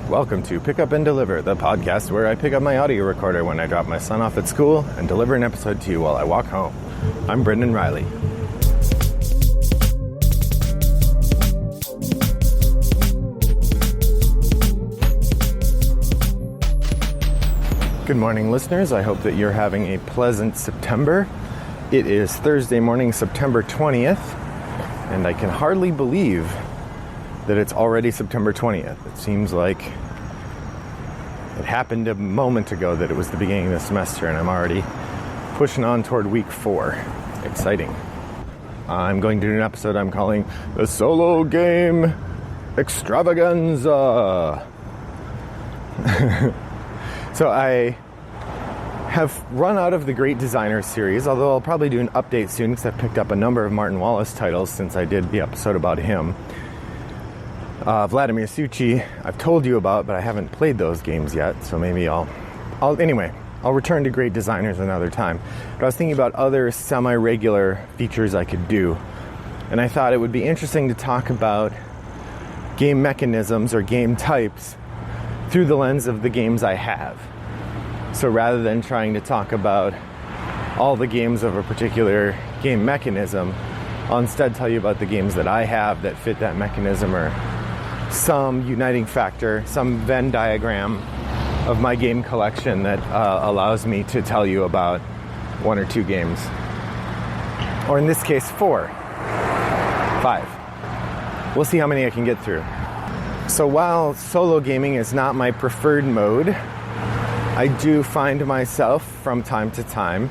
Welcome to Pick Up and Deliver, the podcast where I pick up my audio recorder when I drop my son off at school and deliver an episode to you while I walk home. I'm Brendan Riley. Good morning, listeners. I hope that you're having a pleasant September. It is Thursday morning, September 20th, and I can hardly believe that it's already September 20th. It seems like it happened a moment ago that it was the beginning of the semester, and I'm already pushing on toward week 4. Exciting. I'm going to do an episode I'm calling the Solo Game Extravaganza. So I have run out of the Great Designers series, although I'll probably do an update soon because I've picked up a number of Martin Wallace titles since I did the episode about him. Vladimir Suchy, I've told you about, but I haven't played those games yet, so maybe I'll return to Great Designers another time. But I was thinking about other semi-regular features I could do, and I thought it would be interesting to talk about game mechanisms or game types through the lens of the games I have. So rather than trying to talk about all the games of a particular game mechanism, I'll instead tell you about the games that I have that fit that mechanism, or some uniting factor, some Venn diagram of my game collection that allows me to tell you about 1 or 2 games. Or in this case, 4. 5. We'll see how many I can get through. So while solo gaming is not my preferred mode, I do find myself from time to time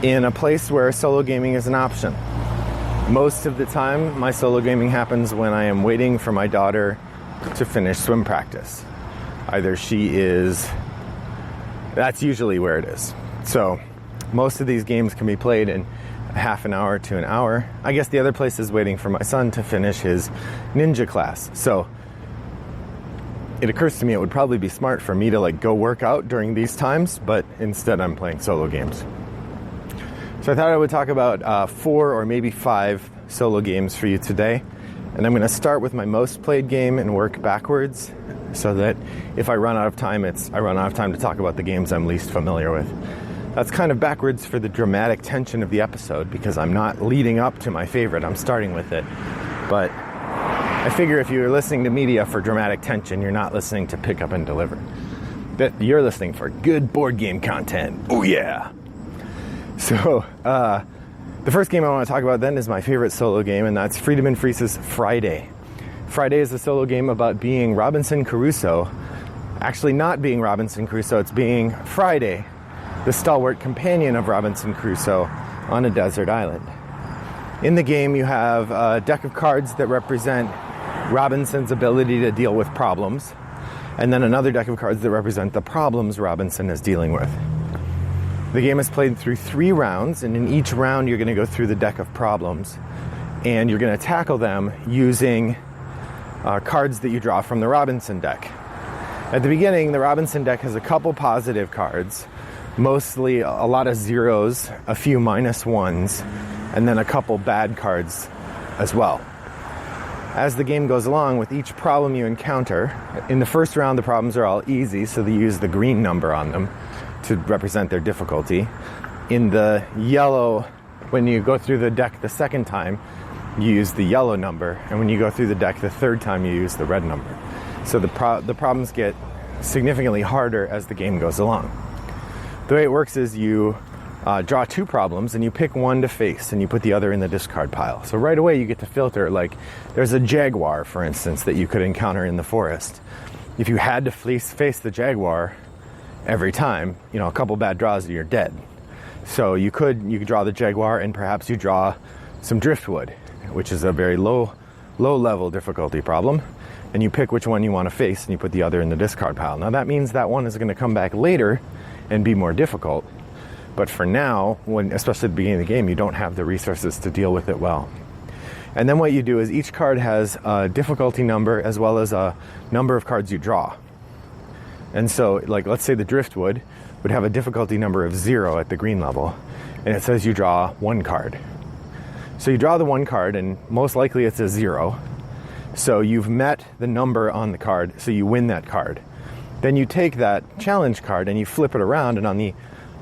in a place where solo gaming is an option. Most of the time, my solo gaming happens when I am waiting for my daughter to finish swim practice. That's usually where it is. So most of these games can be played in half an hour to an hour. I guess the other place is waiting for my son to finish his ninja class. So it occurs to me it would probably be smart for me to go work out during these times, but instead I'm playing solo games. So I thought I would talk about 4 or maybe 5 solo games for you today. And I'm going to start with my most played game and work backwards so that if I run out of time, I run out of time to talk about the games I'm least familiar with. That's kind of backwards for the dramatic tension of the episode because I'm not leading up to my favorite. I'm starting with it. But I figure if you're listening to media for dramatic tension, you're not listening to Pick Up and Deliver. That you're listening for good board game content. Oh yeah! So, the first game I want to talk about then is my favorite solo game, and that's Friedemann Fries's Friday. Friday is a solo game about being Robinson Crusoe. Actually not being Robinson Crusoe, it's being Friday, the stalwart companion of Robinson Crusoe on a desert island. In the game, you have a deck of cards that represent Robinson's ability to deal with problems, and then another deck of cards that represent the problems Robinson is dealing with. The game is played through 3 rounds, and in each round you're going to go through the deck of problems, and you're going to tackle them using cards that you draw from the Robinson deck. At the beginning, the Robinson deck has a couple positive cards, mostly a lot of zeros, a few -1s, and then a couple bad cards as well. As the game goes along, with each problem you encounter, in the first round the problems are all easy, so they use the green number on them to represent their difficulty. In the yellow, when you go through the deck the second time, you use the yellow number, and when you go through the deck the third time, you use the red number. So the problems get significantly harder as the game goes along. The way it works is you draw 2 problems, and you pick one to face, and you put the other in the discard pile. So right away you get to filter, there's a jaguar, for instance, that you could encounter in the forest. If you had to face the jaguar every time, a couple bad draws and you're dead. So you could draw the jaguar, and perhaps you draw some driftwood, which is a very low level difficulty problem, and you pick which one you want to face and you put the other in the discard pile. Now that means that one is going to come back later and be more difficult, but for now, especially at the beginning of the game, you don't have the resources to deal with it well. And then what you do is each card has a difficulty number as well as a number of cards you draw. And so, let's say the driftwood would have a difficulty number of 0 at the green level, and it says you draw 1 card. So you draw the 1 card, and most likely it's a 0. So you've met the number on the card, so you win that card. Then you take that challenge card and you flip it around, and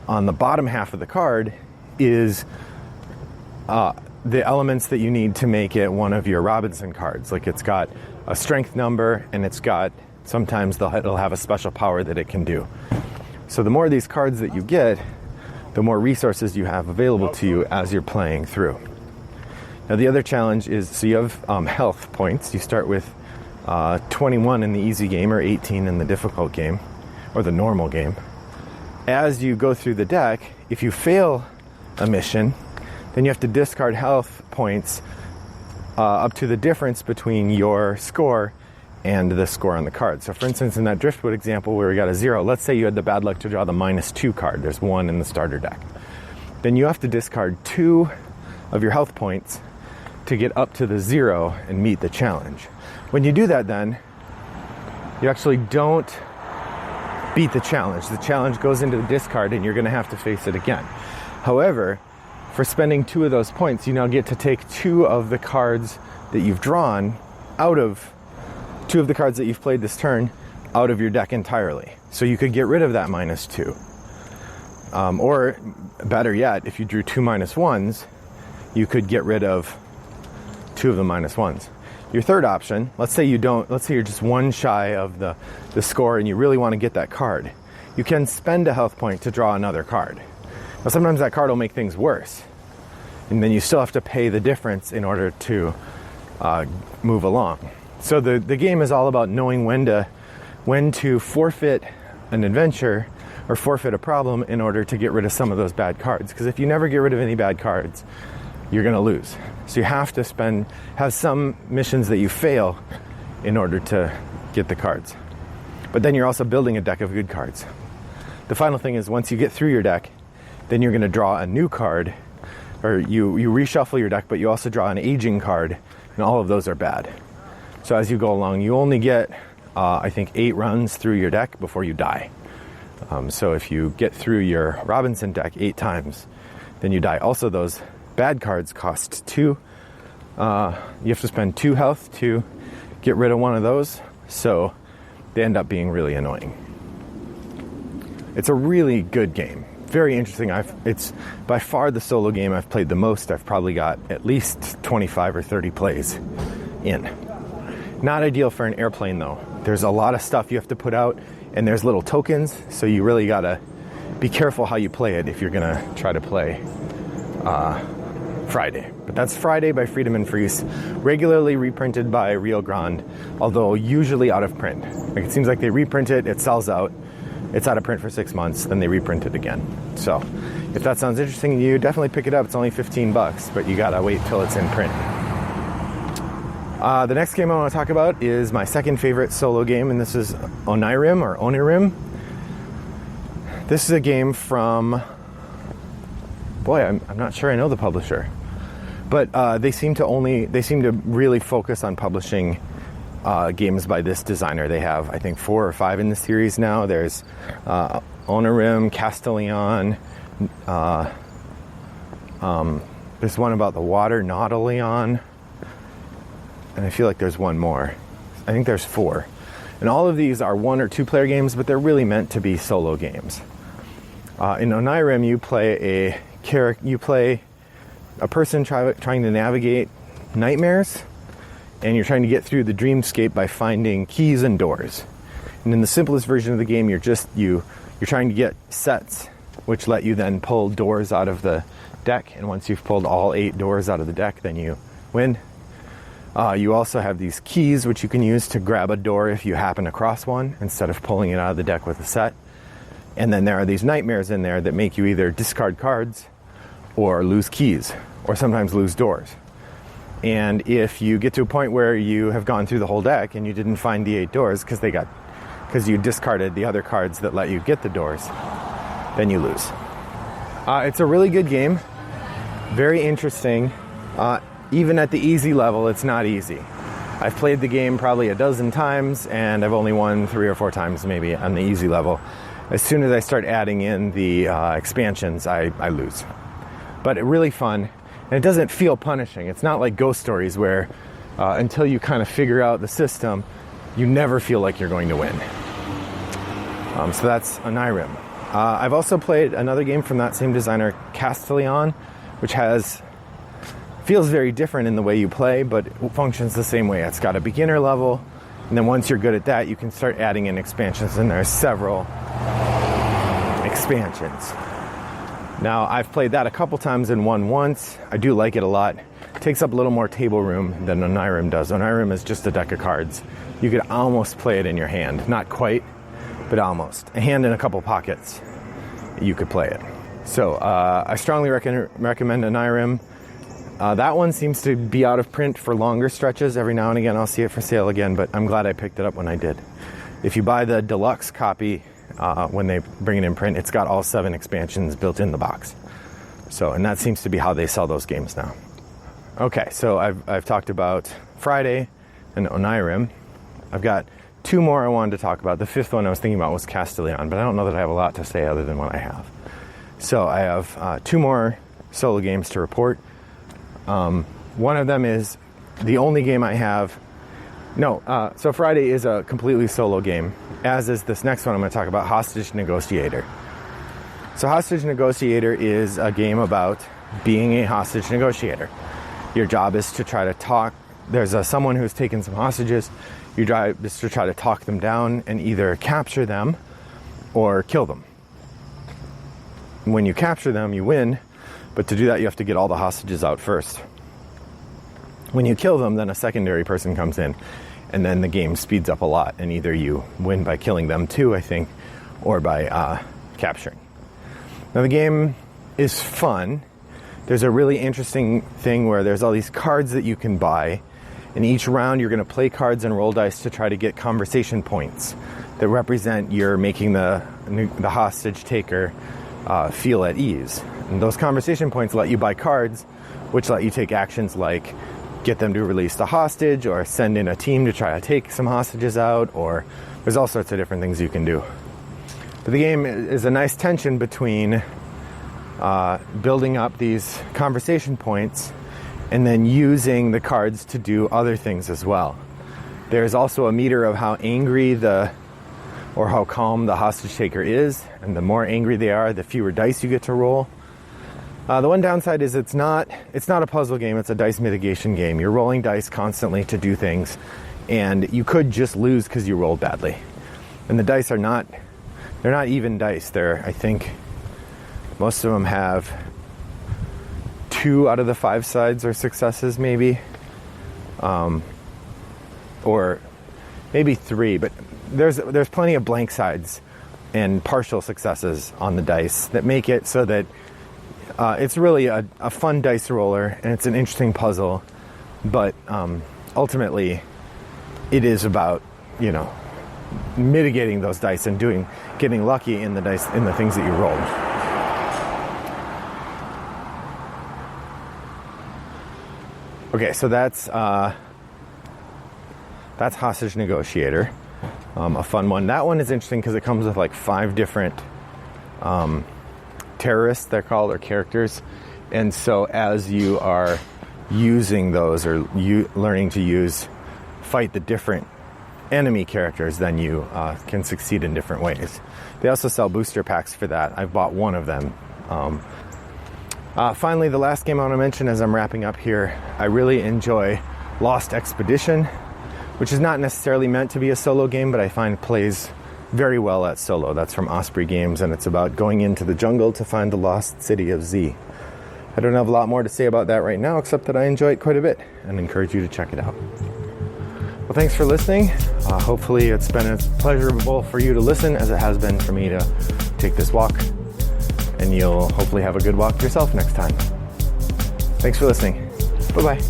on the bottom half of the card is the elements that you need to make it one of your Robinson cards. Like it's got a strength number, and it's got, sometimes it'll have a special power that it can do. So the more of these cards that you get, the more resources you have available to you as you're playing through. Now the other challenge is, so you have health points. You start with 21 in the easy game, or 18 in the difficult game, or the normal game. As you go through the deck, if you fail a mission, then you have to discard health points up to the difference between your score and the score on the card. So for instance, in that Driftwood example where we got a 0, let's say you had the bad luck to draw the -2 card. There's 1 in the starter deck. Then you have to discard 2 of your health points to get up to the 0 and meet the challenge. When you do that, then you actually don't beat the challenge. The challenge goes into the discard, and you're going to have to face it again. However, for spending 2 of those points, you now get to take 2 of the cards that you've drawn out of 2 of the cards that you've played this turn out of your deck entirely. So you could get rid of that -2. Or better yet, if you drew 2 -1s, you could get rid of 2 of the -1s. Your third option, let's say you're just 1 shy of the score and you really want to get that card. You can spend a health point to draw another card. Now sometimes that card will make things worse, and then you still have to pay the difference in order to move along. So the game is all about knowing when to forfeit an adventure or forfeit a problem in order to get rid of some of those bad cards. Because if you never get rid of any bad cards, you're going to lose. So you have to have some missions that you fail in order to get the cards. But then you're also building a deck of good cards. The final thing is, once you get through your deck, then you're going to draw a new card, or you reshuffle your deck, but you also draw an aging card, and all of those are bad. So as you go along, you only get, I think, 8 runs through your deck before you die. So if you get through your Robinson deck 8 times, then you die. Also, those bad cards cost 2. You have to spend 2 health to get rid of one of those, so they end up being really annoying. It's a really good game. Very interesting. It's by far the solo game I've played the most. I've probably got at least 25 or 30 plays in. Not ideal for an airplane, though. There's a lot of stuff you have to put out, and there's little tokens, so you really gotta be careful how you play it if you're gonna try to play Friday. But that's Friday by Freedom and Freeze, regularly reprinted by Rio Grande, although usually out of print. Like, it seems like they reprint it, it sells out, it's out of print for 6 months, then they reprint it again. So if that sounds interesting to you, definitely pick it up. It's only $15, but you gotta wait till it's in print. The next game I want to talk about is my second favorite solo game, and this is Onirim. This is a game from, I'm not sure I know the publisher, but they seem to really focus on publishing games by this designer. They have, I think, 4 or 5 in the series now. There's Onirim, Castellion. There's one about the water, Nautilion. And I feel like there's one more. I think there's 4. And all of these are 1 or 2 player games, but they're really meant to be solo games. In Onirim, you play a person trying to navigate nightmares, and you're trying to get through the dreamscape by finding keys and doors. And in the simplest version of the game, you're trying to get sets, which let you then pull doors out of the deck. And once you've pulled all 8 doors out of the deck, then you win. You also have these keys, which you can use to grab a door if you happen across one, instead of pulling it out of the deck with a set. And then there are these nightmares in there that make you either discard cards or lose keys, or sometimes lose doors. And if you get to a point where you have gone through the whole deck and you didn't find the 8 doors because you discarded the other cards that let you get the doors, then you lose. It's a really good game, very interesting. Even at the easy level, it's not easy. I've played the game probably a dozen times, and I've only won 3 or 4 times maybe on the easy level. As soon as I start adding in the expansions, I lose. But it's really fun, and it doesn't feel punishing. It's not like Ghost Stories where until you kind of figure out the system, you never feel like you're going to win. So that's Onirim. I've also played another game from that same designer, Castellion, which feels very different in the way you play, but it functions the same way. It's got a beginner level, and then once you're good at that, you can start adding in expansions, and there's several expansions. Now, I've played that a couple times and won once. I do like it a lot. It takes up a little more table room than Onirim does. Onirim is just a deck of cards. You could almost play it in your hand. Not quite, but almost. A hand in a couple pockets, you could play it. So I strongly recommend Onirim. That one seems to be out of print for longer stretches. Every now and again I'll see it for sale again, but I'm glad I picked it up when I did. If you buy the deluxe copy, when they bring it in print, it's got all 7 expansions built in the box. So, and that seems to be how they sell those games now. Okay, so I've talked about Friday and Onirim. I've got 2 more I wanted to talk about. The 5th one I was thinking about was Castellion, but I don't know that I have a lot to say other than what I have. So I have 2 more solo games to report. One of them is the only game I have. So Friday is a completely solo game, as is this next one I'm going to talk about, Hostage Negotiator. So Hostage Negotiator is a game about being a hostage negotiator. Your job is to try to talk. There's someone who's taken some hostages. Your job is to try to talk them down and either capture them or kill them. When you capture them, you win, but to do that, you have to get all the hostages out first. When you kill them, then a secondary person comes in, and then the game speeds up a lot, and either you win by killing them too, I think, or by capturing. Now, the game is fun. There's a really interesting thing where there's all these cards that you can buy, and each round you're going to play cards and roll dice to try to get conversation points that represent you're making the hostage taker feel at ease. And those conversation points let you buy cards, which let you take actions like get them to release the hostage or send in a team to try to take some hostages out, or there's all sorts of different things you can do. But the game is a nice tension between building up these conversation points and then using the cards to do other things as well. There's also a meter of how angry or how calm the hostage taker is, and the more angry they are, the fewer dice you get to roll. The one downside is it's not a puzzle game, it's a dice mitigation game. You're rolling dice constantly to do things, and you could just lose because you rolled badly. And the dice they're not even dice. I think most of them have 2 out of the 5 sides are successes, maybe. Or maybe 3, but there's plenty of blank sides and partial successes on the dice that make it so that it's really a fun dice roller, and it's an interesting puzzle, but ultimately it is about, mitigating those dice and getting lucky in the dice, in the things that you roll. Okay, so that's Hostage Negotiator, a fun one. That one is interesting because it comes with like 5 different terrorists, they're called, or characters, and so as you are using those or learning to fight the different enemy characters, then you can succeed in different ways. They also sell booster packs for that. I've bought one of them. Finally, the last game I want to mention as I'm wrapping up here, I really enjoy Lost Expedition, which is not necessarily meant to be a solo game, but I find plays very well at solo. That's from Osprey Games, and it's about going into the jungle to find the lost city of Z. I don't have a lot more to say about that right now, except that I enjoy it quite a bit and encourage you to check it out. Well, thanks for listening. Hopefully it's been as pleasurable for you to listen as it has been for me to take this walk, and you'll hopefully have a good walk yourself next time. Thanks for listening. Bye-bye.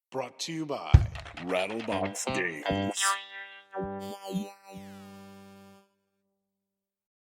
Brought to you by Rattlebox Games.